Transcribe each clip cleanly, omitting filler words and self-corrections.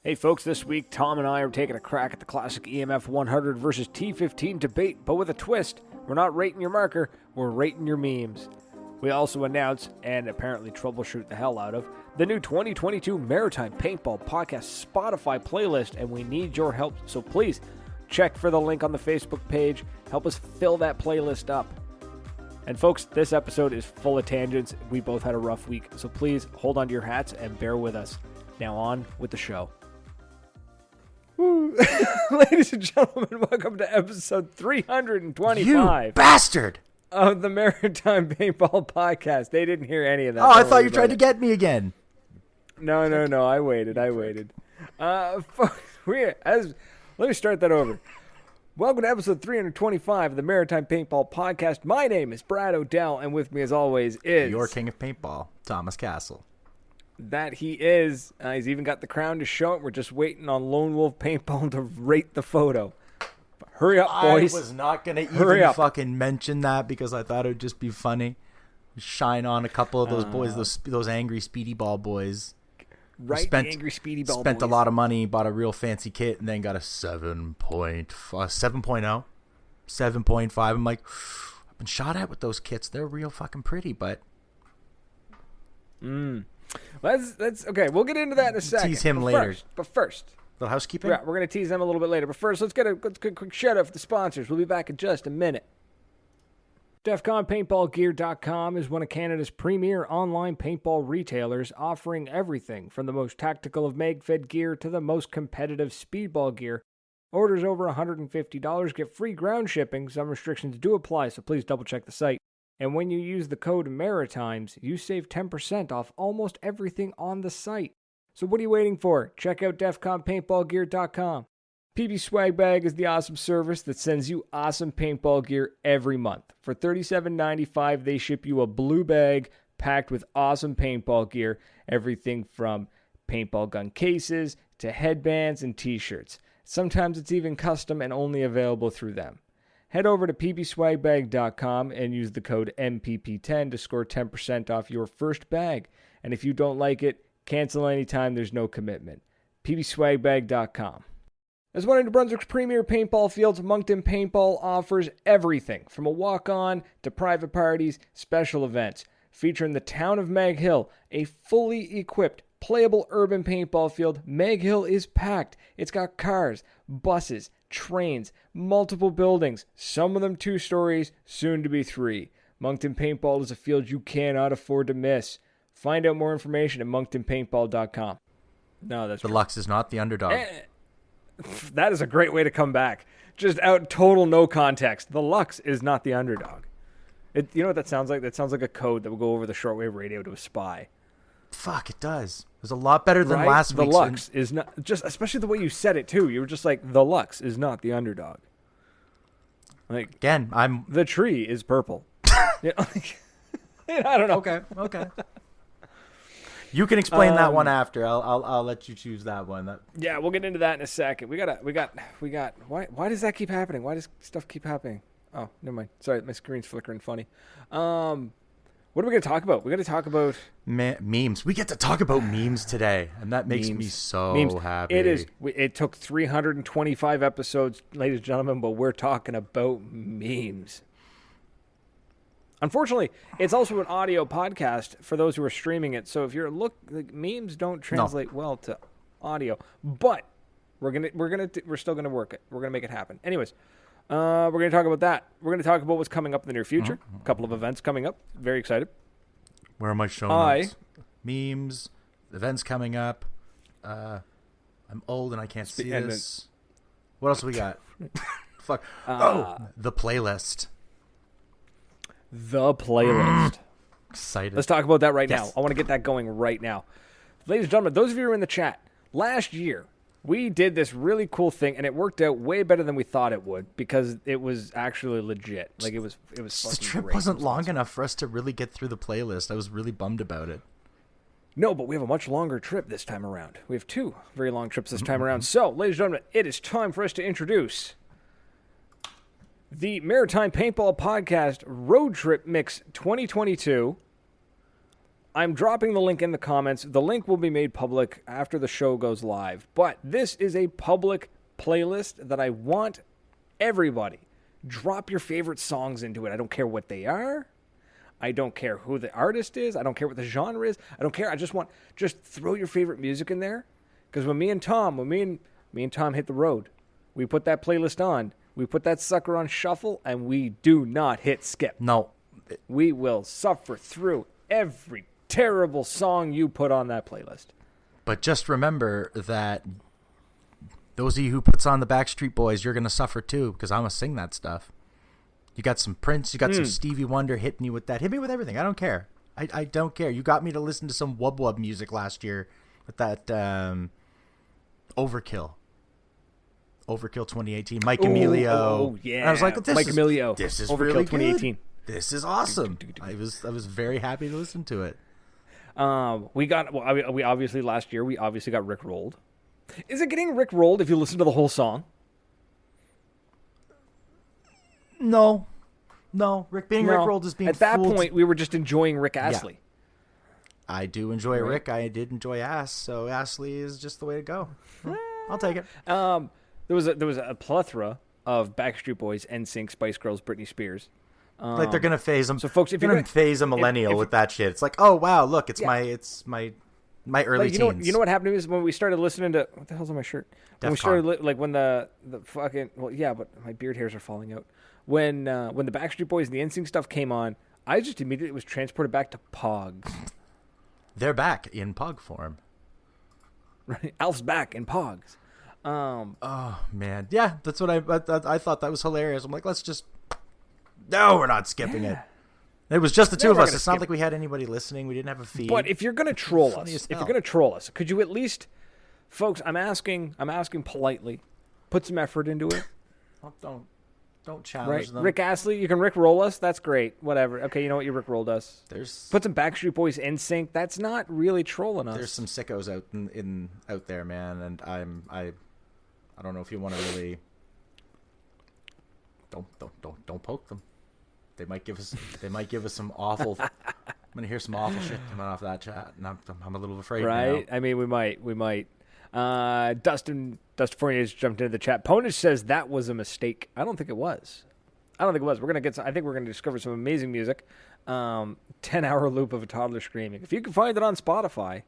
Hey folks, this week Tom and I are taking a crack at the classic EMF 100 versus T15 debate, but with a twist. We're not rating your marker, we're rating your memes. We also announce, and apparently troubleshoot the hell out of, the new 2022 Maritime Paintball Podcast Spotify playlist, and we need your help, so please check for the link on the Facebook page. Help us fill that playlist up. And folks, this episode is full of tangents. We both had a rough week, so please hold on to your hats and bear with us. Now on with the show. Ladies and gentlemen, welcome to episode 325. You bastard! Of the Maritime Paintball Podcast. They didn't hear any of that. Oh, I thought you tried to get me again. No. I waited. Folks, let me start that over. Welcome to episode 325 of the Maritime Paintball Podcast. My name is Brad O'Dell, and with me, as always, is your king of paintball, Thomas Castle. That he is. He's even got the crown to show it. We're just waiting on Lone Wolf Paintball to rate the photo. Hurry up, boys. I was not going to even fucking mention that because I thought it would just be funny. Shine on a couple of those boys, those angry Speedy Ball boys. Right, angry Speedy Ball spent boys. A lot of money, bought a real fancy kit, and then got a 7.0. 7.5. I'm like, I've been shot at with those kits. They're real fucking pretty, but... That's okay. We'll get into that in a second. Tease him later. But first, little housekeeping. Yeah, we're gonna tease them a little bit later. But first, let's get a quick shout out for the sponsors. We'll be back in just a minute. DefConPaintballGear.com is one of Canada's premier online paintball retailers, offering everything from the most tactical of mag-fed gear to the most competitive speedball gear. Orders over $150 get free ground shipping. Some restrictions do apply, so please double check the site. And when you use the code MARITIMES, you save 10% off almost everything on the site. So what are you waiting for? Check out DefConPaintballGear.com. PB Swag Bag is the awesome service that sends you awesome paintball gear every month. For $37.95, they ship you a blue bag packed with awesome paintball gear. Everything from paintball gun cases to headbands and t-shirts. Sometimes it's even custom and only available through them. Head over to pbswagbag.com and use the code MPP10 to score 10% off your first bag. And if you don't like it, cancel anytime. There's no commitment. pbswagbag.com. As one of New Brunswick's premier paintball fields, Moncton Paintball offers everything from a walk-on to private parties, special events. Featuring the town of Mag Hill, a fully equipped, playable urban paintball field, Mag Hill is packed. It's got cars, buses, trains, multiple buildings, some of them 2 stories, soon to be 3. Moncton Paintball is a field you cannot afford to miss. Find out more information at monctonpaintball.com. No, that's the Lux is not the underdog. That is a great way to come back. Just out total no context. The Lux is not the underdog. You know what that sounds like? That sounds like a code that will go over the shortwave radio to a spy. Fuck, it does. It was a lot better than right? last week's. The Lux is not, just especially the way you said it too. You were just like, the Lux is not the underdog. Like, again, the tree is purple. You know, like, I don't know. Okay. You can explain that one after. I'll let you choose that one. Yeah, we'll get into that in a second. We got. Why does that keep happening? Why does stuff keep happening? Oh, never mind. Sorry, my screen's flickering funny. What are we going to talk about? We're going to talk about... memes. We get to talk about memes today, and that makes me so happy. It is. It took 325 episodes, ladies and gentlemen, but we're talking about memes. Unfortunately, it's also an audio podcast for those who are streaming it, so if you're memes don't translate well to audio, but we're still going to work it. We're going to make it happen. Anyways, we're going to talk about that. We're going to talk about what's coming up in the near future. A couple of events coming up. Very excited. Where are my show notes? Memes, events coming up. I'm old and I can't see this. What else we got? Fuck. The playlist. The playlist. Excited. Let's talk about that right now. I want to get that going right now. Ladies and gentlemen, those of you who are in the chat, last year, we did this really cool thing, and it worked out way better than we thought it would because it was actually legit. Like, it was fucking the trip great. wasn't long enough for us to really get through the playlist. I was really bummed about it. No, but we have a much longer trip this time around. We have 2 very long trips this time around. So, ladies and gentlemen, it is time for us to introduce the Maritime Paintball Podcast Road Trip Mix 2022. I'm dropping the link in the comments. The link will be made public after the show goes live. But this is a public playlist that I want everybody. Drop your favorite songs into it. I don't care what they are. I don't care who the artist is. I don't care what the genre is. I don't care. I just throw your favorite music in there. Because when me and Tom hit the road, we put that playlist on. We put that sucker on shuffle, and we do not hit skip. No. We will suffer through every terrible song you put on that playlist. But just remember that those of you who puts on the Backstreet Boys, you're going to suffer too, because I'm going to sing that stuff. You got some Prince, you got some Stevie Wonder hitting you with that. Hit me with everything. I don't care. I don't care. You got me to listen to some Wub Wub music last year with that Overkill 2018, Mike Emilio. Oh yeah. And I was like, Emilio. This is Overkill really 2018. Good. This is awesome. I was very happy to listen to it. We obviously last year we obviously got Rick rolled. Is it getting Rick rolled if you listen to the whole song? No. Rick rolled is being at that fooled. point we were just enjoying Rick Astley. Yeah. I do enjoy Rick. I did enjoy Ass, so Astley is just the way to go. I'll take it. There was a plethora of Backstreet Boys, NSYNC, Spice Girls, Britney Spears. Like they're gonna phase them. So folks, if you're gonna phase a millennial with that shit, it's like, oh wow, look, it's my early teens. You know what happened to me is when we started listening to what the hell's on my shirt? When we started when the fucking but my beard hairs are falling out. When the Backstreet Boys and the NSYNC stuff came on, I just immediately was transported back to Pogs. They're back in Pog form. Right, Alf's back in Pogs. Oh man, yeah, that's what I thought that was hilarious. I'm like, no, we're not skipping it. It was just the two of us. It's not like we had anybody listening. We didn't have a feed. But if you're gonna troll us, could you at least, folks? I'm asking politely, put some effort into it. Well, don't challenge them. Rick Astley, you can Rick roll us. That's great. Whatever. Okay, you know what? You Rick rolled us. Put some Backstreet Boys in sync. That's not really trolling us. There's some sickos out there, man, and I don't know if you want to really. Don't poke them. They might give us some awful. I'm gonna hear some awful shit coming off that chat, and I'm a little afraid. Right? Now. I mean, we might. Dustin Fournier jumped into the chat. Ponage says that was a mistake. I don't think it was. We're gonna get some. I think we're gonna discover some amazing music. 10-hour loop of a toddler screaming. If you can find it on Spotify,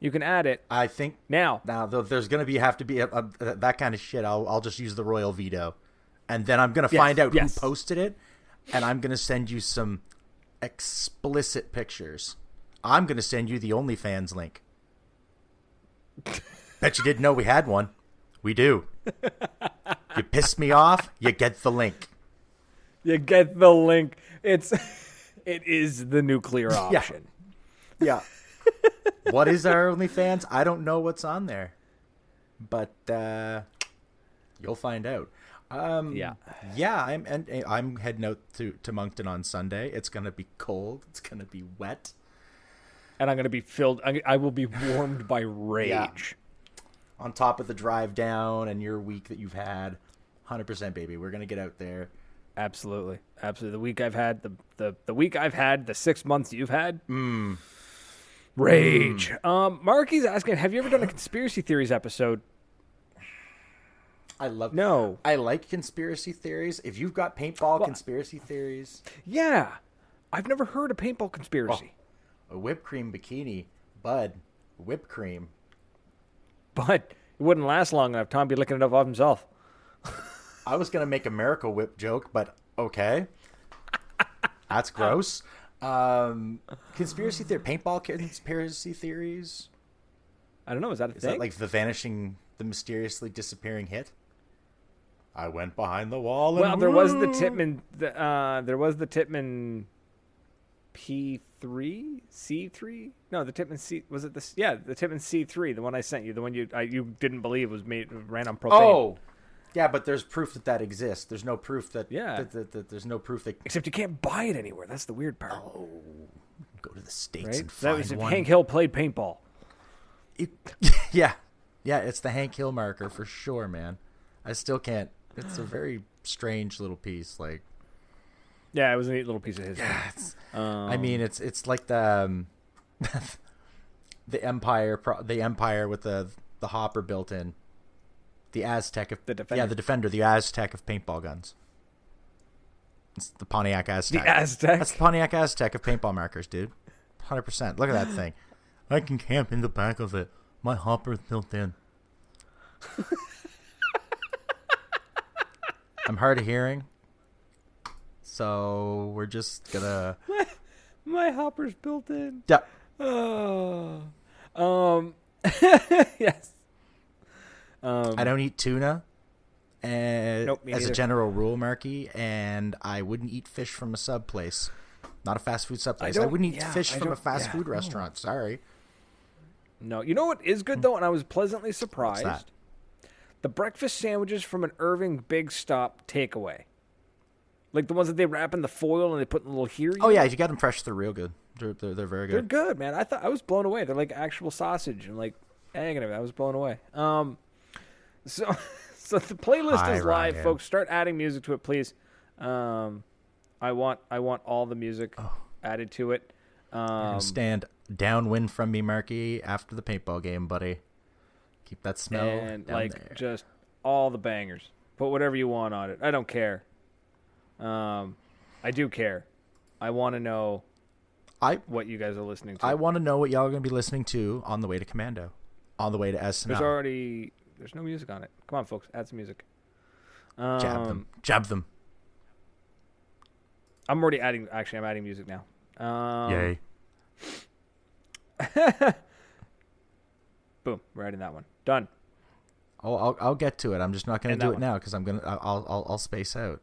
you can add it. I think now there's gonna have to be that kind of shit. I'll just use the royal veto, and then I'm gonna find out who posted it. And I'm going to send you some explicit pictures. I'm going to send you the OnlyFans link. Bet you didn't know we had one. We do. You pissed me off, you get the link. You get the link. It is the nuclear option. Yeah. What is our OnlyFans? I don't know what's on there. But you'll find out. I'm heading out to Moncton on Sunday. It's gonna be cold. It's gonna be wet, and I'm gonna be filled. I will be warmed by rage. Yeah. On top of the drive down and your week that you've had, 100%, baby. We're gonna get out there. Absolutely. The week I've had, the week I've had, the 6 months you've had. Rage. Marky's asking, have you ever done a conspiracy theories episode? I like conspiracy theories. If you've got paintball conspiracy theories. Yeah. I've never heard a paintball conspiracy. A whipped cream bikini. Bud. Whipped cream. But it wouldn't last long enough. Tom be licking it up off himself. I was going to make a Miracle Whip joke, but okay. That's gross. Conspiracy theory. Paintball conspiracy theories. I don't know. Is that a thing? That like the mysteriously disappearing hit? I went behind the wall. And there was the Titman. There was the Titman P3, C3. No, the Titman C. Was it this? Yeah, the Titman C3. The one I sent you. The one you didn't believe ran on propane. Oh, yeah, but there's proof that exists. There's no proof that. Yeah. There's no proof that. Except you can't buy it anywhere. That's the weird part. Oh, go to the States and find that was if one. Hank Hill played paintball. Yeah, it's the Hank Hill marker for sure, man. I still can't. It's a very strange little piece, like. Yeah, it was a neat little piece of history. Yeah, I mean, it's like the the Empire with the hopper built in. The Aztec of the Defender. Yeah, the Defender, the Aztec of paintball guns. It's the Pontiac Aztec. The Aztec. That's the Pontiac Aztec of paintball markers, dude. 100%. Look at that thing. I can camp in the back of it. My hopper's built in. I'm hard of hearing, so we're just gonna. My hopper's built in. Yeah. Oh. Yes. I don't eat tuna. Nope, me as neither. a general rule, Marky, and I wouldn't eat fish from a sub place. Not a fast food sub place. I wouldn't eat fish from a fast food restaurant. Sorry. No. You know what is good, though, and I was pleasantly surprised? What's that? The breakfast sandwiches from an Irving Big Stop takeaway. Like the ones that they wrap in the foil and they put in the little here. Oh, yeah. If you get them fresh, they're real good. They're very good. They're good, man. I was blown away. They're like actual sausage and like egg and everything. I was blown away. So the playlist is live, folks. Start adding music to it, please. I want all the music added to it. Stand downwind from me, Marky, after the paintball game, buddy. Keep that smell and down like there. Just all the bangers. Put whatever you want on it. I don't care. I do care. I want to know what you guys are listening to. I want to know what y'all are going to be listening to on the way to Commando, on the way to SNL. There's no music on it. Come on, folks, add some music. Jab them. I'm adding music now. Yay. Boom, we're adding that one. Done. I'll get to it. I'm just not going to do it now because I'll space out.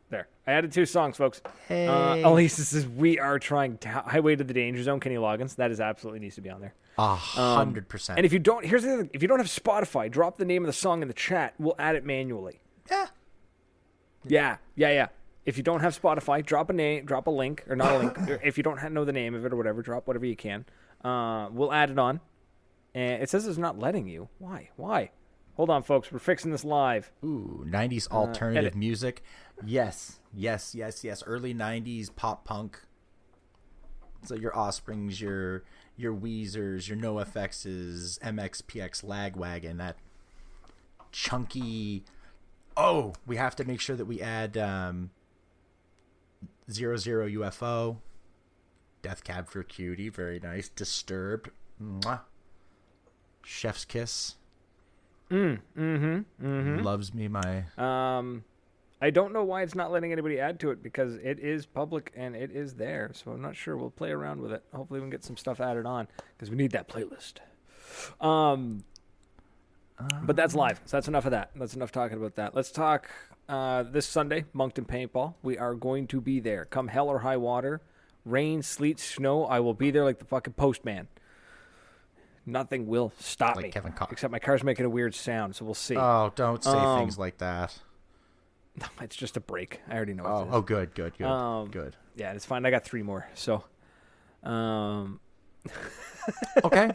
There. I added 2 songs, folks. Hey. Elisa says, we are trying Highway to the Danger Zone, Kenny Loggins. That is absolutely needs to be on there. 100%. And if you don't, here's the other thing. If you don't have Spotify, drop the name of the song in the chat. We'll add it manually. Yeah. If you don't have Spotify, drop a link, or not a link. If you don't know the name of it or whatever, drop whatever you can. We'll add it on. And it says it's not letting you. Why? Hold on, folks. We're fixing this live. Ooh, 90s alternative music. Yes. Early 90s pop punk. So your Offsprings, your Weezers, your NoFXs, MXPX Lagwagon, that chunky. Oh, we have to make sure that we add 00 UFO, Death Cab for Cutie, very nice. Disturbed, mwah. Chef's Kiss. Loves me my. I don't know why it's not letting anybody add to it because it is public and it is there. So I'm not sure. We'll play around with it. Hopefully we can get some stuff added on because we need that playlist. But that's live. So that's enough of that. That's enough talking about that. Let's talk this Sunday, Moncton Paintball. We are going to be there. Come hell or high water, rain, sleet, snow. I will be there like the fucking postman. Nothing will stop me. Kevin Cox. Except my car's making a weird sound, so we'll see. Oh, don't say things like that. No, it's just a break. I already know. Oh, good. Good. Yeah, it's fine. I got 3 more. So, Okay.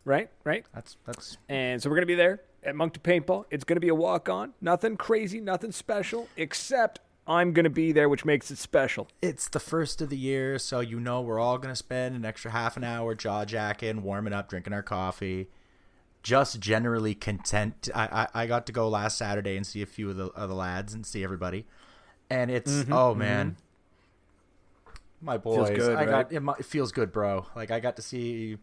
Right. That's. And so we're gonna be there at Moncton Paintball. It's gonna be a walk-on. Nothing crazy, nothing special, except I'm gonna be there, which makes it special. It's the first of the year, so we're all gonna spend an extra half an hour jaw jacking, warming up, drinking our coffee. Just generally content. I got to go last Saturday and see a few of the lads and see everybody, and it's man, my boys. Feels good, it feels good, bro. Like I got to see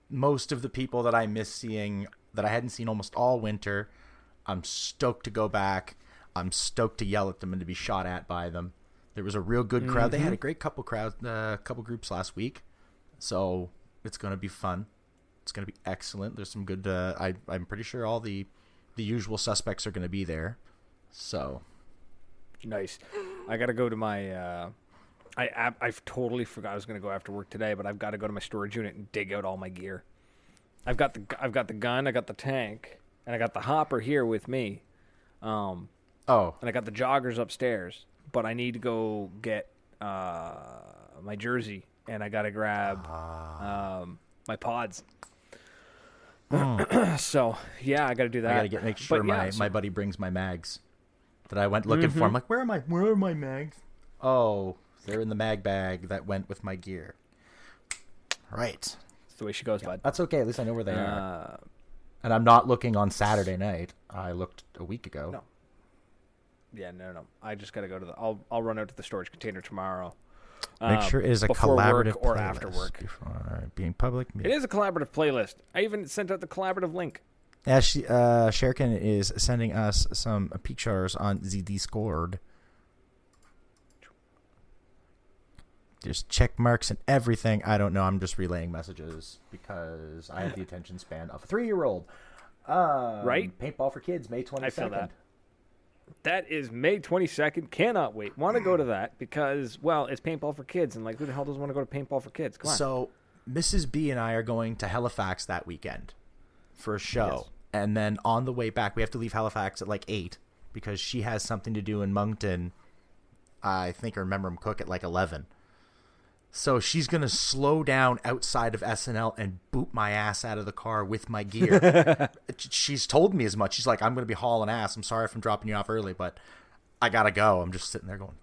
most of the people that I miss seeing that I hadn't seen almost all winter. I'm stoked to go back. I'm stoked to yell at them and to be shot at by them. There was a real good crowd. They had a great couple groups last week, so it's gonna be fun. It's going to be excellent. There's some good. I'm pretty sure all the usual suspects are going to be there. So nice. I got to go to my. I've totally forgot I was going to go after work today, but I've got to go to my storage unit and dig out all my gear. I've got the gun, I got the tank, and I got the hopper here with me. And I got the joggers upstairs, but I need to go get my jersey, and I got to grab my pods. So yeah, I got to do that. I got to make sure my buddy brings my mags that I went looking for. I'm like, where are my mags? Oh, They're in the mag bag that went with my gear. Right. That's the way she goes, bud. That's okay. At least I know where they are. And I'm not looking on Saturday night. I looked a week ago. No. Yeah, no. I just got to go to the... I'll run out to the storage container tomorrow. Make sure it is a before collaborative work or playlist after work. Before being public. It is a collaborative playlist. I even sent out the collaborative link. Yeah, Sherkin is sending us some pictures on the Discord. There's check marks and everything. I don't know. I'm just relaying messages because I have the attention span of a 3-year-old. Right? Paintball for Kids, May 22nd. I feel that. That is May 22nd. Cannot wait. Want to go to that because, well, it's Paintball for Kids. And, like, who the hell doesn't want to go to Paintball for Kids? Come on. So, Mrs. B and I are going to Halifax that weekend for a show. Yes. And then on the way back, we have to leave Halifax at, like, 8 because she has something to do in Moncton. I think I remember him cook at, like, 11. So she's going to slow down outside of SNL and boot my ass out of the car with my gear. She's told me as much. She's like, I'm going to be hauling ass. I'm sorry if I'm dropping you off early, but I got to go. I'm just sitting there going,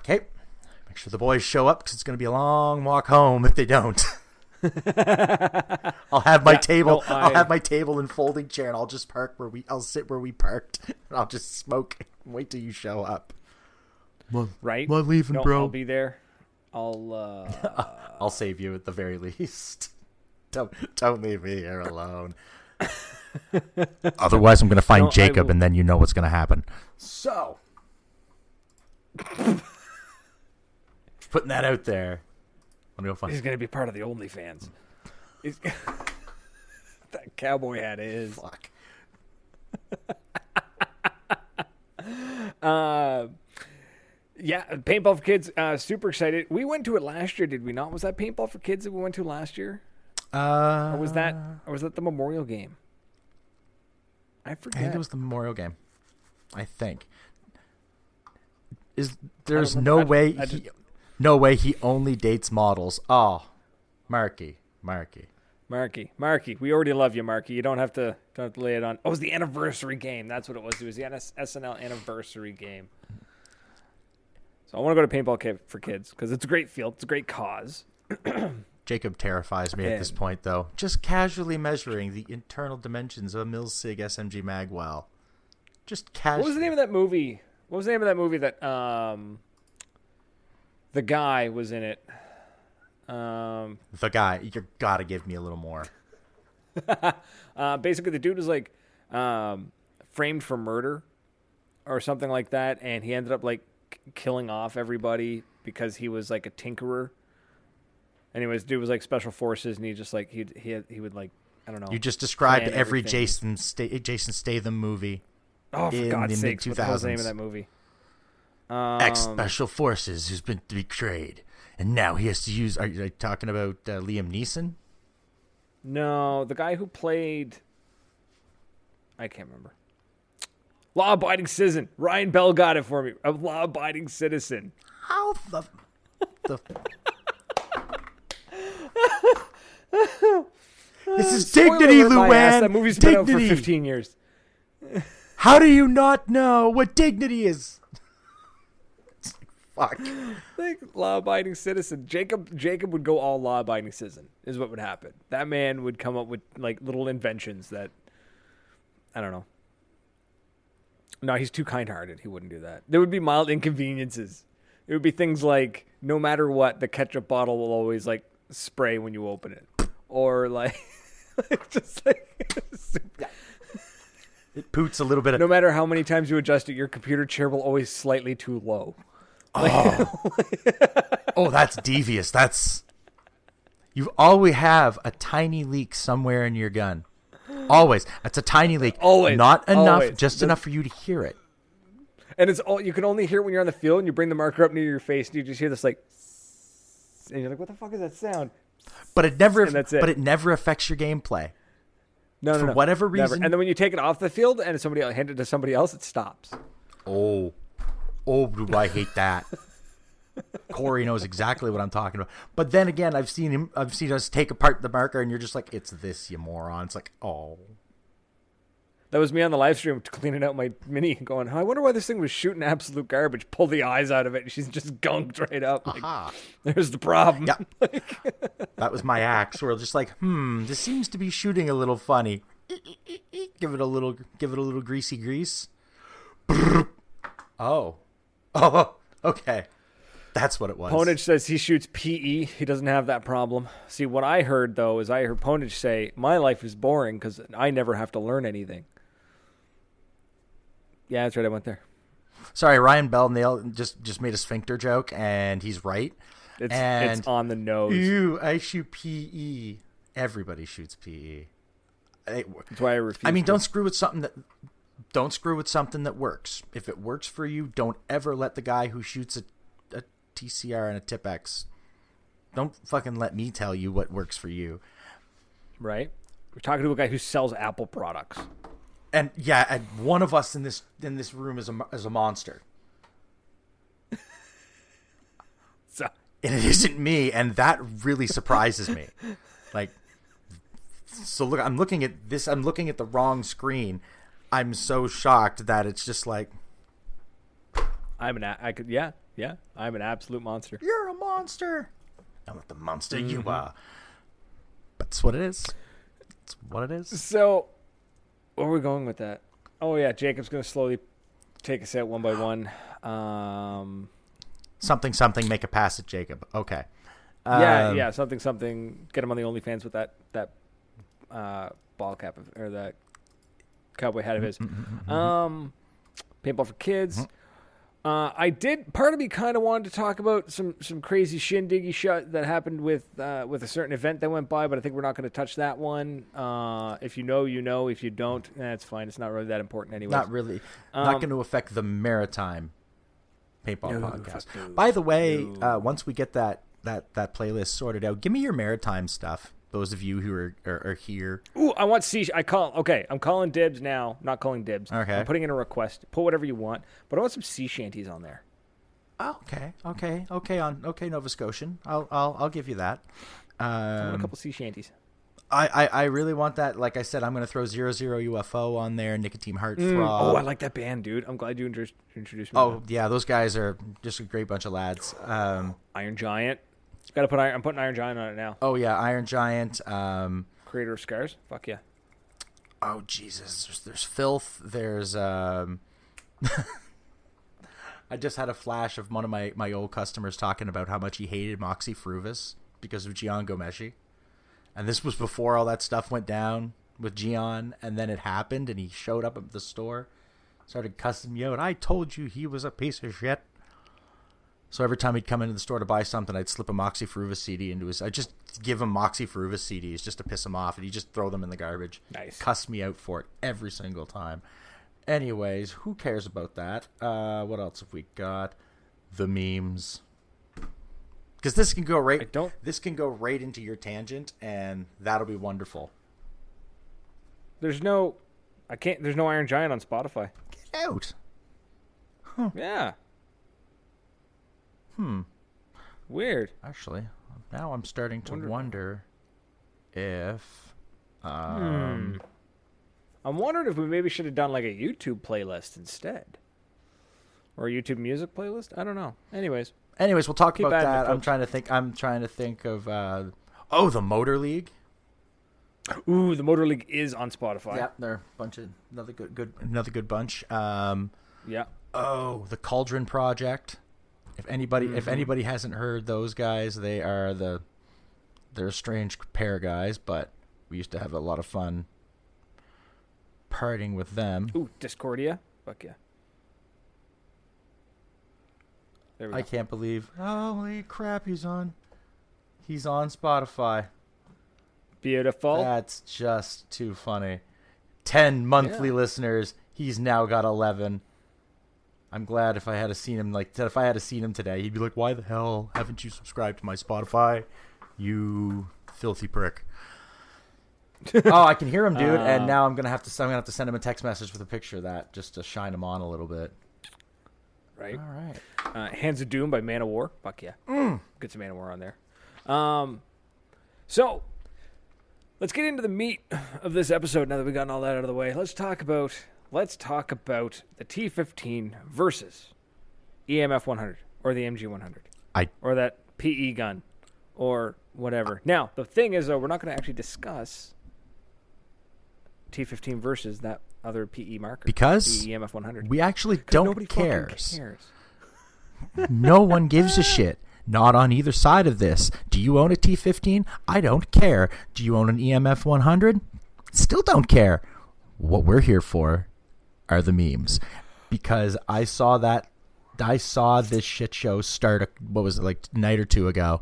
okay, make sure the boys show up because it's going to be a long walk home if they don't. I'll have my table. No, I'll have my table and folding chair, and I'll just I'll sit where we parked, and I'll just smoke and wait till you show up. Right? I'm leaving, bro. I'll be there. I'll save you at the very least. Don't leave me here alone. Otherwise, I'm going to find Jacob, and then you know what's going to happen. So, putting that out there. Let me go find. He's going to be part of the OnlyFans. That cowboy hat is. Fuck. Yeah, Paintball for Kids, super excited. We went to it last year, did we not? Was that Paintball for Kids that we went to last year? Or was that the Memorial game? I forget. I think it was the Memorial game. I think. There's no way he only dates models. Oh, Marky. We already love you, Marky. You don't have to lay it on. Oh, it was the anniversary game. That's what it was. It was the SNL anniversary game. So I want to go to Paintball for Kids because it's a great field. It's a great cause. Jacob terrifies me at this point, though. Just casually measuring the internal dimensions of a Milsig SMG Magwell. Just casually. What was the name of that movie? That the guy was in it? The guy. You got to give me a little more. Basically, the dude was like framed for murder or something like that, and he ended up like killing off everybody because he was like a tinkerer. Anyways, dude was like special forces, and he just like he would like, I don't know. You just described every Jason Statham movie. Oh, for God's sake! What the hell's the name of that movie? Ex special forces who's been betrayed, and now he has to use. Are you talking about Liam Neeson? No, the guy who played. I can't remember. Law-abiding citizen. Ryan Bell got it for me. A law-abiding citizen. How the This is Dignity, Luann. That movie's been out for 15 years. How do you not know what Dignity is? Fuck. Like law-abiding citizen. Jacob would go all law-abiding citizen is what would happen. That man would come up with like little inventions that I don't know. No, he's too kind-hearted. He wouldn't do that. There would be mild inconveniences. It would be things like, no matter what, the ketchup bottle will always, like, spray when you open it. Or, like, just like... It poots a little bit. No matter how many times you adjust it, your computer chair will always slightly too low. Oh, that's devious. You always have a tiny leak somewhere in your gun. Always. That's a tiny leak. Always. Not enough, just enough for you to hear it. And you can only hear it when you're on the field and you bring the marker up near your face and you just hear this like, and you're like, what the fuck is that sound? But it never affects your gameplay. No. For whatever reason. Never. And then when you take it off the field and hand it to somebody else, it stops. Oh, do I hate that. Corey knows exactly what I'm talking about. But then again, I've seen us take apart the marker and you're just like, it's this, you moron. It's like, oh. That was me on the live stream cleaning out my Mini, going, I wonder why this thing was shooting absolute garbage. Pull the eyes out of it, and she's just gunked right up. Like, there's the problem. Yep. That was my axe. Where just like, this seems to be shooting a little funny. Give it a little greasy grease. Oh, okay. That's what it was. Ponage says he shoots PE. He doesn't have that problem. See, what I heard, though, is I heard Ponage say, my life is boring because I never have to learn anything. Yeah, that's right. I went there. Sorry, Ryan Bell just made a sphincter joke, and he's right. It's on the nose. Ew, I shoot PE. Everybody shoots PE. That's why I refuse. I mean, don't screw with something that works. If it works for you, don't ever let the guy who shoots a TCR and a Tip-X. Don't fucking let me tell you what works for you. Right? We're talking to a guy who sells Apple products. And yeah, and one of us in this room is a monster. And it isn't me, and that really surprises me. Like, so look, I'm looking at the wrong screen. I'm so shocked that it's just like I'm an absolute monster. You're a monster. I'm not the monster you are. But it's what it is. It's what it is. So, where are we going with that? Oh yeah, Jacob's going to slowly take us out one by one. Something. Make a pass at Jacob. Okay. Yeah. Something. Get him on the OnlyFans with that ball cap or that cowboy hat of his. Paintball for kids. Part of me kind of wanted to talk about some crazy shindiggy shit that happened with a certain event that went by, but I think we're not going to touch that one. If you know, you know. If you don't, that's fine. It's not really that important anyway. Not really. Not going to affect the Maritime Paintball podcast. By the way, once we get that playlist sorted out, give me your Maritime stuff. Those of you who are here. Ooh, I want I'm calling dibs now. Not calling dibs. Okay. I'm putting in a request. Put whatever you want, but I want some sea shanties on there. Okay. Nova Scotian. I'll give you that. I want a couple sea shanties. I really want that. Like I said, I'm going to throw 00 UFO on there. Nicotine Heartthrob. I like that band, dude. I'm glad you introduced me. Oh yeah, those guys are just a great bunch of lads. Iron Giant. Got to put I'm putting Iron Giant on it now. Oh yeah, Iron Giant. Creator of Scars. Fuck yeah. Oh Jesus, there's Filth. There's I just had a flash of one of my old customers talking about how much he hated Moxie Fruvis because of Gian Gomeshi, and this was before all that stuff went down with Gian, and then it happened, and he showed up at the store, started cussing me out. I told you he was a piece of shit. So every time he'd come into the store to buy something, I'd slip a Moxie Fruvis CD into his... I'd just give him Moxie Fruvis CDs just to piss him off, and he'd just throw them in the garbage. Nice. Cuss me out for it every single time. Anyways, who cares about that? What else have we got? The memes. Because this can go right... This can go right into your tangent, and that'll be wonderful. There's no Iron Giant on Spotify. Get out. Huh. Yeah. Weird. Actually, now I'm starting to wonder if... I'm wondering if we maybe should have done like a YouTube playlist insteed. Or a YouTube music playlist? I don't know. Anyways, we'll talk about that. I'm trying to think of... the Motor League. Ooh, the Motor League is on Spotify. Yeah, they're a bunch of... Another good bunch. Yeah. Oh, the Cauldron Project. If anybody hasn't heard those guys, they're a strange pair of guys, but we used to have a lot of fun partying with them. Ooh, Discordia. Fuck yeah. There we go. I can't believe. Holy crap, he's on Spotify. Beautiful. That's just too funny. 10 monthly listeners. He's now got 11. I'm glad if I had seen him today, he'd be like, "Why the hell haven't you subscribed to my Spotify, you filthy prick?" Oh, I can hear him, dude. And now I'm gonna have to send him a text message with a picture of that just to shine him on a little bit. Right. All right. Hands of Doom by Man of War. Fuck yeah. Get some Man of War on there. So Let's get into the meat of this episode now that we've gotten all that out of the way. Let's talk about the T15 versus EMF 100 or the MG 100. Or that PE gun or whatever. Now, the thing is, though, we're not going to actually discuss T15 versus that other PE marker. Because the EMF 100. We actually don't care. Cares. No one gives a shit. Not on either side of this. Do you own a T15? I don't care. Do you own an EMF 100? Still don't care. What we're here for are the memes. Because I saw this shit show start, a night or two ago.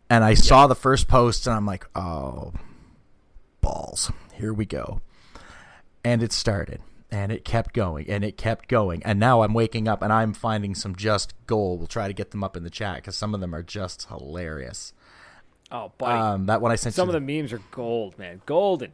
And I saw the first post and I'm like, oh, balls. Here we go. And it started. And it kept going, and it kept going. And now I'm waking up, and I'm finding some just gold. We'll try to get them up in the chat, because some of them are just hilarious. Oh, buddy. That one I sent some of the memes are gold, man. Golden.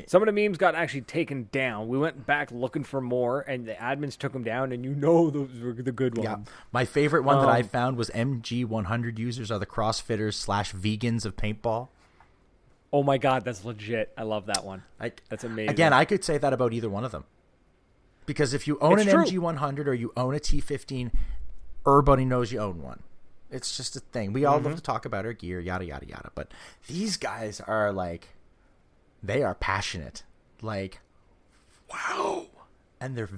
Some of the memes got actually taken down. We went back looking for more, and the admins took them down, and those were the good ones. Yeah. My favorite one that I found was MG100 users are the CrossFitters/vegans of paintball. Oh, my God, that's legit. I love that one. That's amazing. Again, I could say that about either one of them. Because if you own an MG100 or you own a T15, everybody knows you own one. It's just a thing. We all love to talk about our gear, yada, yada, yada. But these guys are they are passionate. Wow. And they're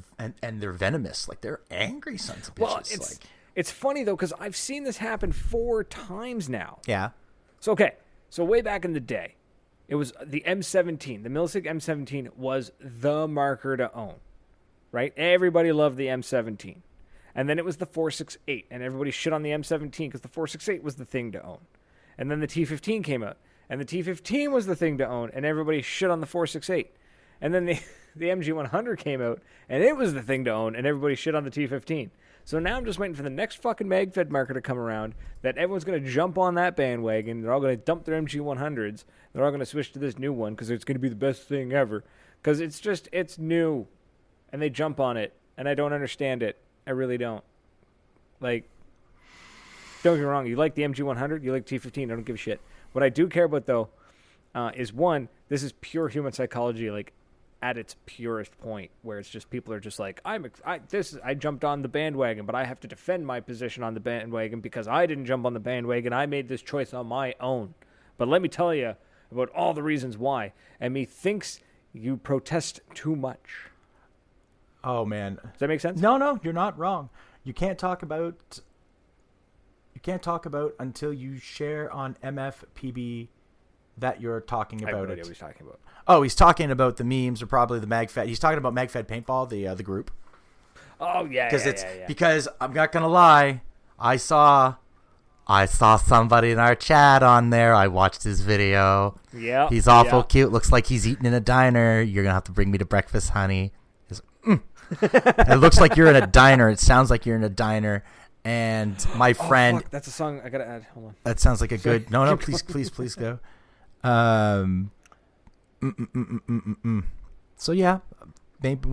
venomous. They're angry sons of bitches. Well, it's funny, though, because I've seen this happen 4 times now. Yeah. So way back in the day, it was the M17. The Milsig M17 was the marker to own, right? Everybody loved the M17. And then it was the 468, and everybody shit on the M17 because the 468 was the thing to own. And then the T15 came out, and the T15 was the thing to own, and everybody shit on the 468. And then the MG100 came out, and it was the thing to own, and everybody shit on the T15. So now I'm just waiting for the next fucking MagFed marker to come around that everyone's going to jump on that bandwagon. They're all going to dump their MG100s. They're all going to switch to this new one because it's going to be the best thing ever. Because it's new. And they jump on it. And I don't understand it. I really don't. Don't get me wrong. You like the MG100, you like T15. I don't give a shit. What I do care about, though, is one, this is pure human psychology, at its purest point, where it's just people are just I jumped on the bandwagon, but I have to defend my position on the bandwagon because I didn't jump on the bandwagon. I made this choice on my own. But let me tell you about all the reasons why. And methinks you protest too much. Oh, man. Does that make sense? No, you're not wrong. You can't talk about until you share on MFPB that you're talking about. I have no idea what he's talking about. Oh, he's talking about the memes or probably the MagFed. He's talking about MagFed Paintball, the group. Oh yeah, because I'm not gonna lie, I saw somebody in our chat on there. I watched his video. Yeah, he's awful cute. Looks like he's eating in a diner. You're gonna have to bring me to breakfast, honey. It looks like you're in a diner. It sounds like you're in a diner. And my friend, fuck, that's a song I gotta add. Hold on. That sounds like a good. No, please go. So yeah, maybe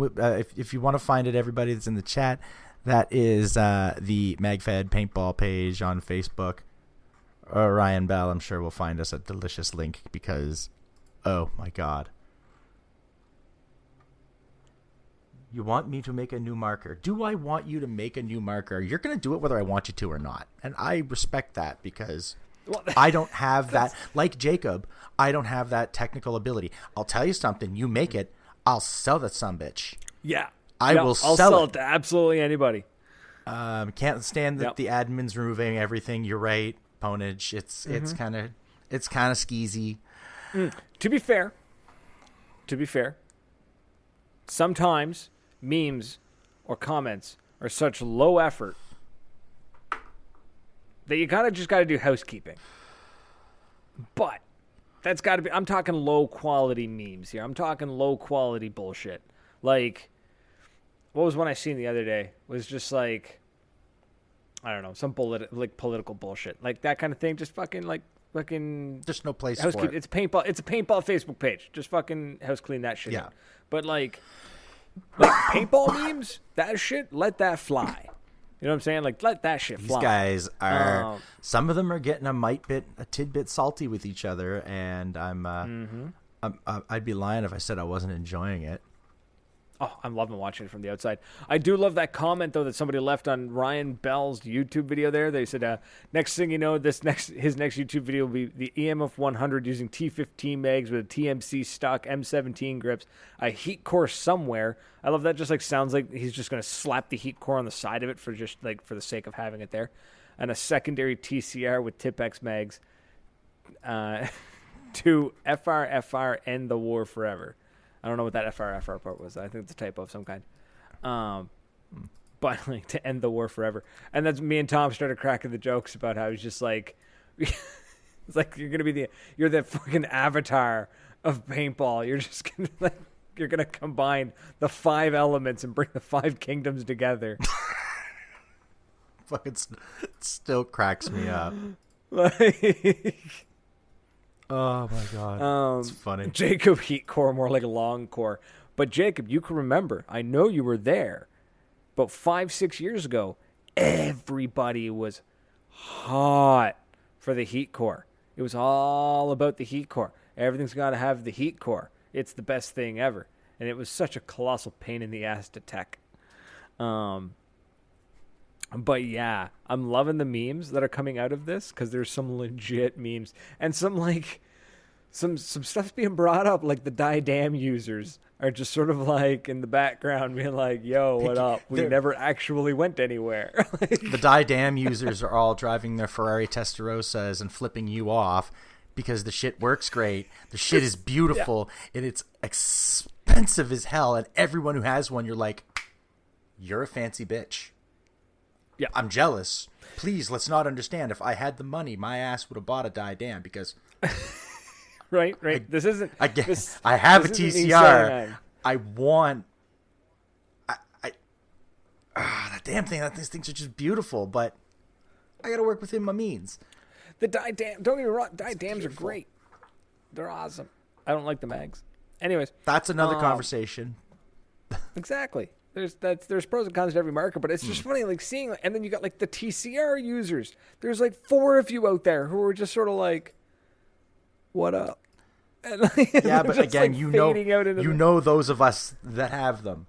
if you want to find it, everybody that's in the chat, that is the MagFed Paintball page on Facebook. Or Ryan Bell, I'm sure will find us a delicious link because, oh my God. You want me to make a new marker? Do I want you to make a new marker? You're going to do it whether I want you to or not. And I respect that because I don't have that. Like Jacob, I don't have that technical ability. I'll tell you something. You make it, I'll sell that sumbitch. Yeah. I'll sell it to absolutely anybody. Can't stand that the admin's removing everything. You're right, Ponage. It's kind of skeezy. To be fair, sometimes memes or comments are such low effort that you just got to do housekeeping. But that's got to be, I'm talking low quality memes here. I'm talking low quality bullshit. Like, what was one I seen the other day? It was just I don't know, some political bullshit. Like that kind of thing. Just fucking there's no place for it. It's paintball. It's a paintball Facebook page. Just fucking house clean that shit. Yeah. But like paintball memes, that shit, let that fly. You know what I'm saying? Like, let that shit fly. These guys are. Some of them are getting a tidbit salty with each other, and I'd be lying if I said I wasn't enjoying it. Oh, I'm loving watching it from the outside. I do love that comment, though, that somebody left on Ryan Bell's YouTube video there. They said, next thing you know, his next YouTube video will be the EMF 100 using T15 mags with a TMC stock M17 grips, a heat core somewhere. I love that. Just like sounds like he's just going to slap the heat core on the side of it for the sake of having it there. And a secondary TCR with Tipex mags to FR end the war forever. I don't know what that FR part was. I think it's a typo of some kind. But like to end the war forever. And that's me and Tom started cracking the jokes about how he's just like, it's like you're the fucking avatar of paintball. You're just gonna you're gonna combine the 5 elements and bring the 5 kingdoms together. Fucking still cracks me up. Oh my god, it's funny. Jacob heat core, more like a long core. But Jacob, you can remember. I know you were there. But 5-6 years ago, everybody was hot for the heat core. It was all about the heat core. Everything's got to have the heat core. It's the best thing ever. And it was such a colossal pain in the ass to tech. But yeah, I'm loving the memes that are coming out of this because there's some legit memes and some stuff's being brought up, like the Die-Dam users are just sort of like in the background being like, yo, what up? We never actually went anywhere. The Die-Dam users are all driving their Ferrari Testarossas and flipping you off because the shit works great. The shit is beautiful and it's expensive as hell. And everyone who has one, you're like, you're a fancy bitch. Yeah, I'm jealous. Please, let's not understand. If I had the money, my ass would have bought a Die-Dam because... Right. I have a TCR. I want... that damn thing. These things are just beautiful, but I got to work within my means. The Die-Dam... Don't get me wrong. Die-Dams are great. They're awesome. I don't like the mags. Anyways. That's another conversation. Exactly. There's pros and cons to every market, but it's just funny, like seeing, and then you got like the TCR users. There's like 4 of you out there who are just sort of like, "What up?" And like, yeah, but again, like you know those of us that have them,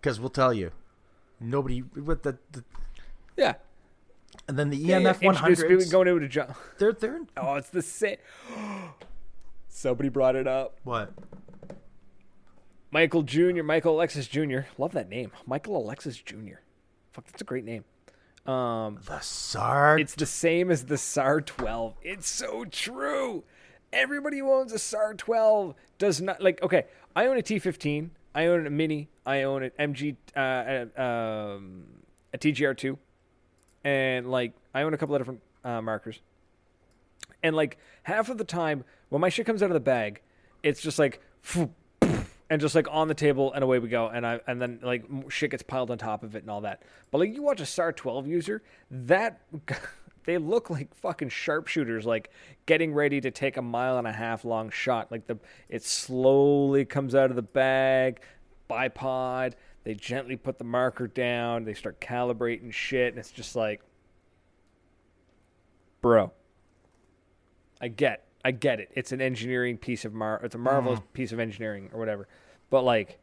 because we'll tell you, nobody with the yeah. And then the EMF 100s going into a job. They're oh, it's the same. Somebody brought it up. What? Michael Alexis Jr. Love that name. Michael Alexis Jr. Fuck, that's a great name. The SAR. It's the same as the SAR 12. It's so true. Everybody who owns a SAR 12 does not like. Okay, I own a T15. I own a Mini. I own an MG, a TGR2, and like I own a couple of different markers. And like half of the time when my shit comes out of the bag, it's just like. And just like on the table and away we go. And then like shit gets piled on top of it and all that. But like you watch a SAR 12 user, they look like fucking sharpshooters, like getting ready to take a 1.5 mile long shot. Like it slowly comes out of the bag, bipod. They gently put the marker down. They start calibrating shit. And it's just like, bro, I get it. It's an engineering piece of it's a marvelous piece of engineering or whatever. But like,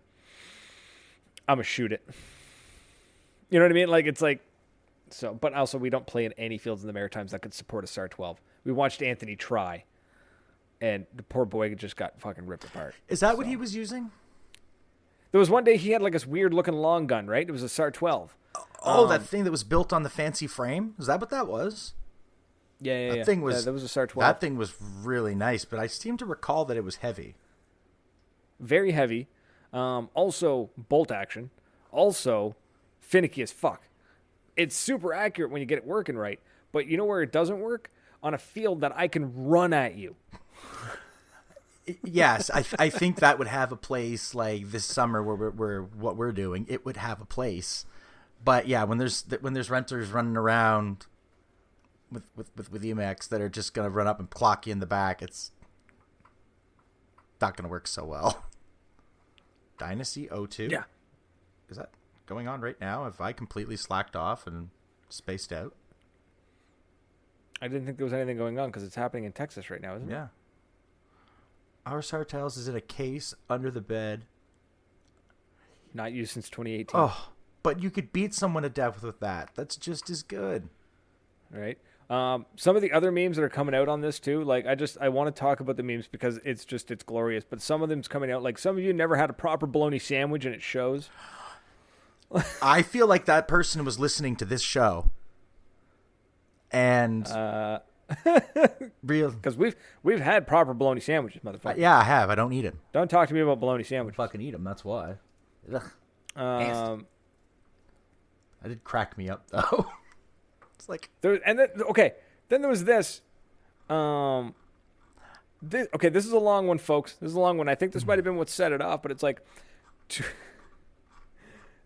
I'm gonna shoot it. You know what I mean? Like it's like so. But also, we don't play in any fields in the Maritimes that could support a SAR 12. We watched Anthony try, and the poor boy just got fucking ripped apart. Is that what he was using? There was one day he had like this weird looking long gun. Right? It was a SAR 12. Oh, that thing that was built on the fancy frame. Is that what that was? Yeah. That thing was. That was a SAR 12. That thing was really nice, but I seem to recall that it was heavy. Very heavy. Also bolt action. Also finicky as fuck. It's super accurate when you get it working right, but you know where it doesn't work? On a field that I can run at you. Yes, I think that would have a place like this summer where what we're doing. It would have a place, but yeah, when there's renters running around with EMAX that are just gonna run up and clock you in the back, it's not gonna work so well. Dynasty 02? Yeah. Is that going on right now? Have I completely slacked off and spaced out. I didn't think there was anything going on because it's happening in Texas right now, isn't it? Yeah. Our Sartels is in a case under the bed. Not used since 2018. Oh, but you could beat someone to death with that. That's just as good. Right. Some of the other memes that are coming out on this too, like I want to talk about the memes because it's glorious. But some of them's coming out, like some of you never had a proper bologna sandwich and it shows. I feel like that person was listening to this show. And real, because we've had proper bologna sandwiches, motherfucker. Yeah, I have. I don't eat them. Don't talk to me about bologna sandwiches. Fucking eat them. That's why. Ugh. That did crack me up though. It's like then there was this. This is a long one, folks. This is a long one. I think this might have been what set it off, but it's like,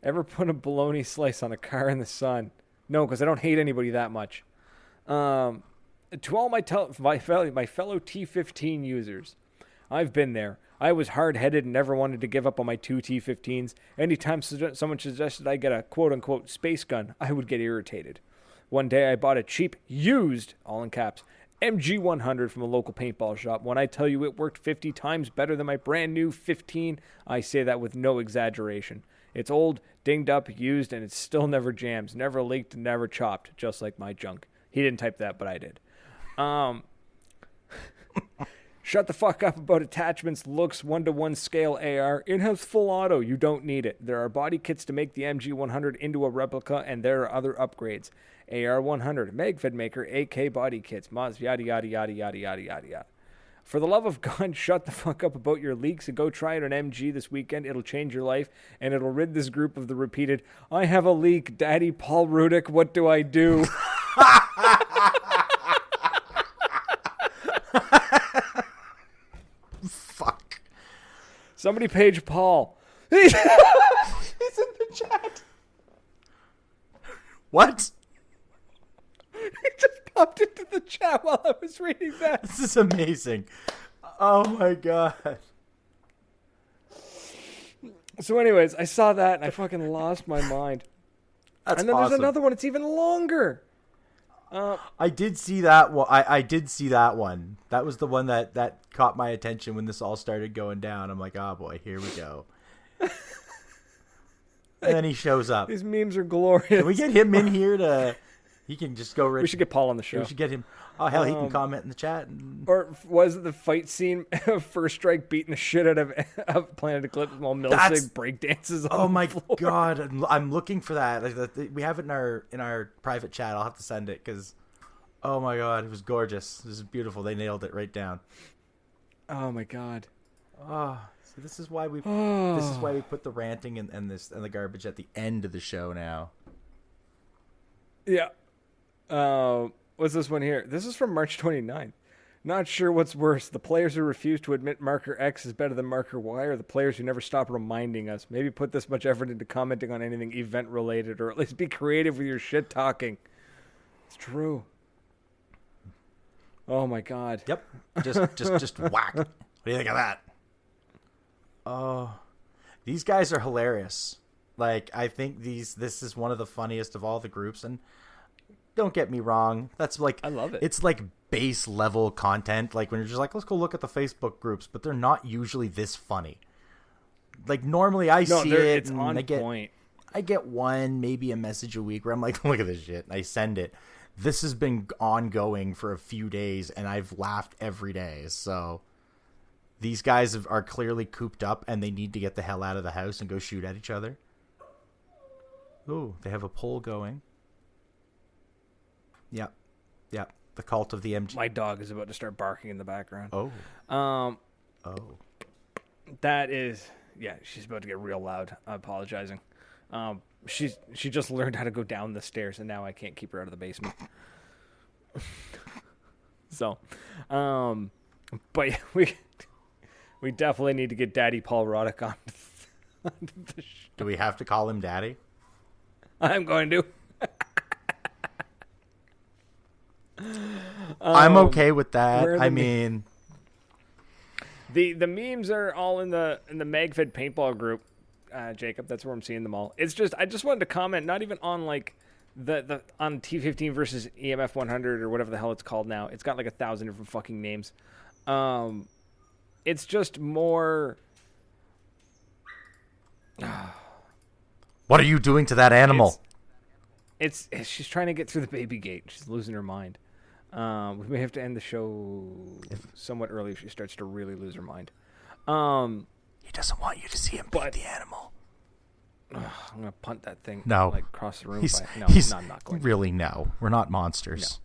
ever put a bologna slice on a car in the sun? No, because I don't hate anybody that much. To all my fellow T15 users, I've been there. I was hard-headed and never wanted to give up on my 2 T15s. Anytime someone suggested I get a quote-unquote space gun, I would get irritated. One day I bought a cheap, used, all in caps, MG100 from a local paintball shop. When I tell you it worked 50 times better than my brand new 15, I say that with no exaggeration. It's old, dinged up, used, and it still never jams, never leaked, never chopped, just like my junk. He didn't type that, but I did. Shut the fuck up about attachments, looks, 1-to-1 scale AR. In-house full auto, you don't need it. There are body kits to make the MG100 into a replica, and there are other upgrades. AR100, MagFed Maker, AK body kits, mods, yada, yada, yada, yada, yada, yada, yada. For the love of God, shut the fuck up about your leaks and go try it on MG this weekend. It'll change your life, and it'll rid this group of the repeated, I have a leak, Daddy Paul Rudick, what do I do? Fuck. Somebody page Paul. He's in the chat. What? He just popped into the chat while I was reading that. This is amazing. Oh my god. So anyways, I saw that and I fucking lost my mind. That's and then awesome. There's another one. It's even longer. I did see that one. I did see that one. That was the one that caught my attention when this all started going down. I'm like, oh boy, here we go. And then he shows up. These memes are glorious. Can we get him in here to... He can just go... We should get Paul on the show. We should get him... Oh, hell, he can comment in the chat. Or was it the fight scene of First Strike beating the shit out of Planet Eclipse while Milsig breakdances on the floor? Oh my god, I'm looking for that. We have it in our private chat. I'll have to send it because... Oh my god, it was gorgeous. This is beautiful. They nailed it right down. Oh my god. Oh, so this is why we put the ranting and the garbage at the end of the show now. Yeah. What's this one here? This is from March 29th. Not sure what's worse, the players who refuse to admit marker X is better than marker Y, or the players who never stop reminding us. Maybe put this much effort into commenting on anything event related, or at least be creative with your shit talking. It's true. Oh my god. Yep. Just whack. What do you think of that? Oh, these guys are hilarious. Like, I think this is one of the funniest of all the groups, and don't get me wrong, that's like, I love it. It's like base level content, like when you're just like, let's go look at the Facebook groups, but they're not usually this funny. Like, normally I see it, it's and on point. I get one, maybe a message a week where I'm like, look at this shit, and I send it. This has been ongoing for a few days, and I've laughed every day. So these guys are clearly cooped up, and they need to get the hell out of the house and go shoot at each other. Ooh, they have a poll going. Yep. The cult of the MG. My dog is about to start barking in the background. Oh. That is, yeah, she's about to get real loud. I'm apologizing. She just learned how to go down the stairs, and now I can't keep her out of the basement. So, but we definitely need to get Daddy Paul Roddick on the show. Do we have to call him Daddy? I'm going to. I'm okay with that. I mean, the memes are all in the MagFed paintball group, Jacob. That's where I'm seeing them all. It's just I just wanted to comment, not even on like the on T15 versus EMF 100 or whatever the hell it's called now. It's got like 1,000 different fucking names. It's just more. What are you doing to that animal? It's she's trying to get through the baby gate. She's losing her mind. We may have to end the show somewhat early if she starts to really lose her mind. He doesn't want you to see him beat the animal. I'm gonna punt that thing. No, like across the room. I'm not going. Really, no. We're not monsters.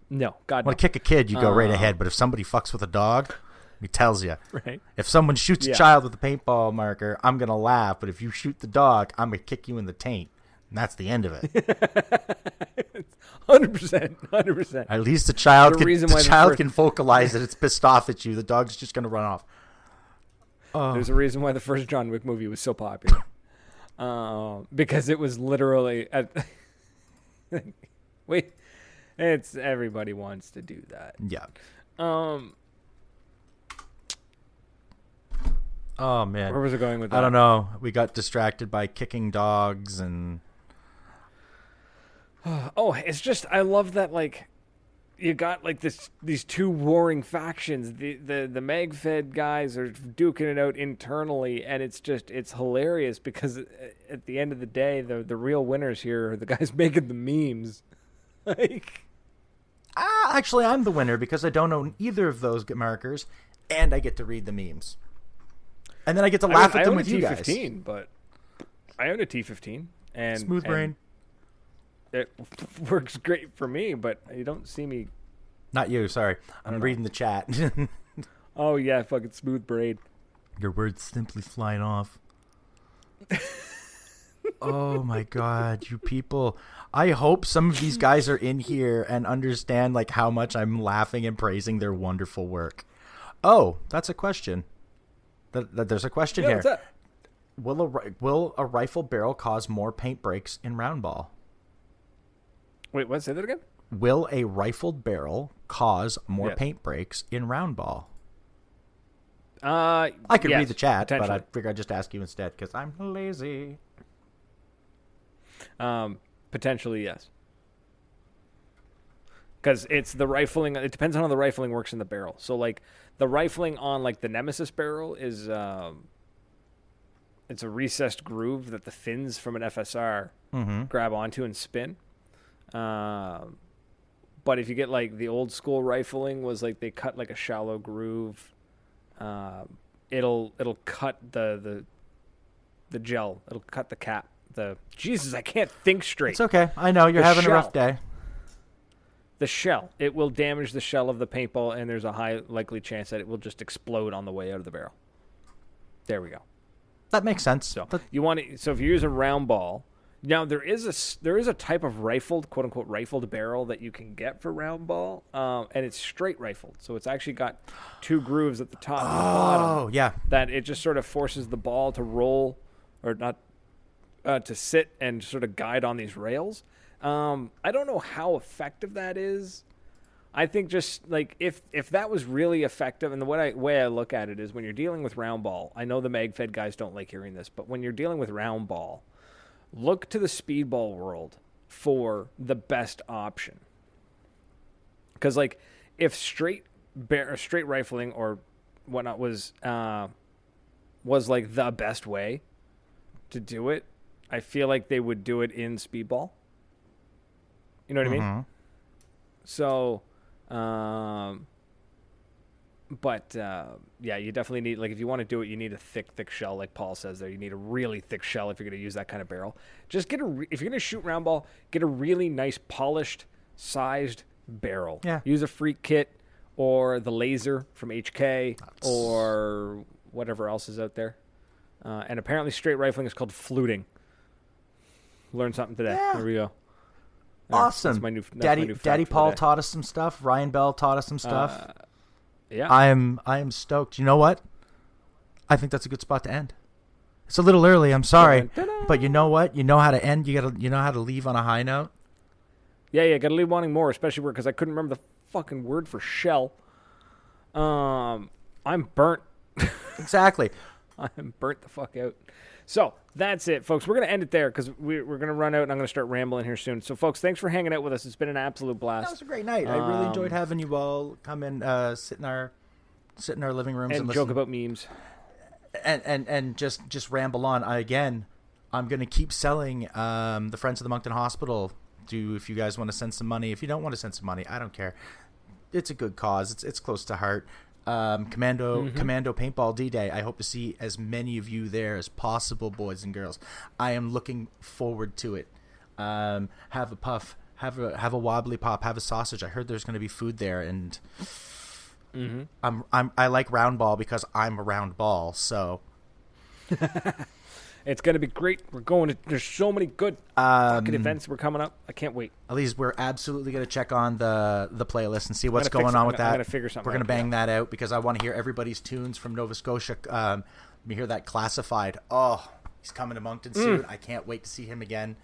No, God. When I kick a kid, you go right ahead. But if somebody fucks with a dog, he tells you. Right. If someone shoots a child with a paintball marker, I'm gonna laugh. But if you shoot the dog, I'm gonna kick you in the taint. And that's the end of it. 100%. At least the child can vocalize that it's pissed off at you. The dog's just gonna run off. There's a reason why the first John Wick movie was so popular. Because it was literally it's everybody wants to do that. Yeah. Oh man. Where was it going with that? I don't know. We got distracted by kicking dogs and it's just I love that like you got like these two warring factions. The MagFed guys are duking it out internally, and it's hilarious because at the end of the day, the real winners here are the guys making the memes. Like, actually, I'm the winner because I don't own either of those markers, and I get to read the memes, and then I get to laugh at them with you guys. But I own a T15, and smooth brain. It works great for me, but you don't see me. Not you, sorry. I'm reading the chat. Oh, yeah, fucking smooth braid. Your words simply flying off. Oh, my God, you people. I hope some of these guys are in here and understand like how much I'm laughing and praising their wonderful work. Oh, that's a question. There's a question here. What's that? Will a rifle barrel cause more paint breaks in round ball? Wait, what? Say that again? Will a rifled barrel cause more paint breaks in round ball? I could read the chat, but I figured I'd just ask you instead because I'm lazy. Potentially, yes. Because it's the rifling. It depends on how the rifling works in the barrel. So, like, the rifling on, like, the Nemesis barrel is... it's a recessed groove that the fins from an FSR grab onto and spin. But if you get like the old school rifling was like they cut like a shallow groove, it'll cut the gel. It'll cut the cap. Jesus, I can't think straight. It's okay. I know you're having a rough day. The shell. It will damage the shell of the paintball, and there's a high likely chance that it will just explode on the way out of the barrel. There we go. That makes sense. So if you use a round ball. Now there is a type of rifled, quote unquote, rifled barrel that you can get for round ball, and it's straight rifled, so it's actually got two grooves at the top and the bottom. Oh, yeah. That it just sort of forces the ball to roll, or not, to sit and sort of guide on these rails. I don't know how effective that is. I think just like if that was really effective, and the way I look at it is when you're dealing with round ball. I know the MagFed guys don't like hearing this, but when you're dealing with round ball. Look to the speedball world for the best option. Because, like, if straight rifling or whatnot was like the best way to do it, I feel like they would do it in speedball. You know what I mean? So, yeah, you definitely need, like, if you want to do it, you need a thick shell, like Paul says there. You need a really thick shell if you're going to use that kind of barrel. Just if you're going to shoot round ball, get a really nice polished, sized barrel. Yeah. Use a Freak kit or the laser from HK or whatever else is out there. And apparently straight rifling is called fluting. Learned something today. Yeah. There we go. Awesome. That's my new Daddy Paul taught us some stuff. Ryan Bell taught us some stuff. Yeah, I am stoked. You know what? I think that's a good spot to end. It's a little early. I'm sorry, but you know what? You know how to end. You know how to leave on a high note. Yeah. Got to leave wanting more, especially because I couldn't remember the fucking word for shell. I'm burnt. Exactly. I'm burnt the fuck out. So that's it, folks. We're going to end it there because we're going to run out and I'm going to start rambling here soon. So, folks, thanks for hanging out with us. It's been an absolute blast. That was a great night. I really enjoyed having you all come and sit in our living rooms and joke about memes. And just ramble on. I'm going to keep selling the Friends of the Moncton Hospital. If you guys want to send some money. If you don't want to send some money, I don't care. It's a good cause. It's close to heart. Commando Paintball D-Day. I hope to see as many of you there as possible, boys and girls. I am looking forward to it. Have a puff, have a wobbly pop, have a sausage. I heard there's going to be food there, and I like round ball because I'm a round ball. So it's going to be great. There's so many good fucking events we're coming up. I can't wait. At least we're absolutely going to check on the playlist and see what's going on with that. I'm going to figure something out. We're going to bang that out because I want to hear everybody's tunes from Nova Scotia. Let me hear that Classified. Oh, he's coming to Moncton soon. I can't wait to see him again.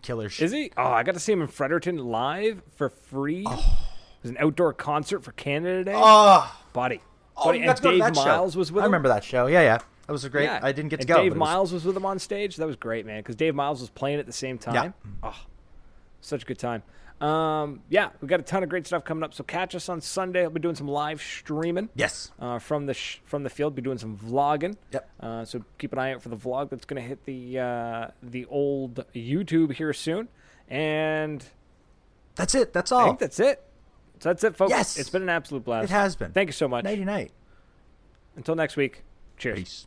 Killer shit. Is he? Oh, I got to see him in Fredericton live for free. Oh. It was an outdoor concert for Canada Day. Oh. Buddy. And Dave Miles was with him. I remember that show. Yeah. That was great. I didn't get to go. Dave Miles was with him on stage. That was great, man, because Dave Miles was playing at the same time. Yeah. Oh, such a good time. We got a ton of great stuff coming up. So catch us on Sunday. I'll be doing some live streaming. Yes. From the field. Be doing some vlogging. Yep. So keep an eye out for the vlog that's going to hit the old YouTube here soon. And that's it. That's all. I think that's it. So that's it, folks. Yes. It's been an absolute blast. It has been. Thank you so much. Nighty night. Until next week. Cheers. Peace.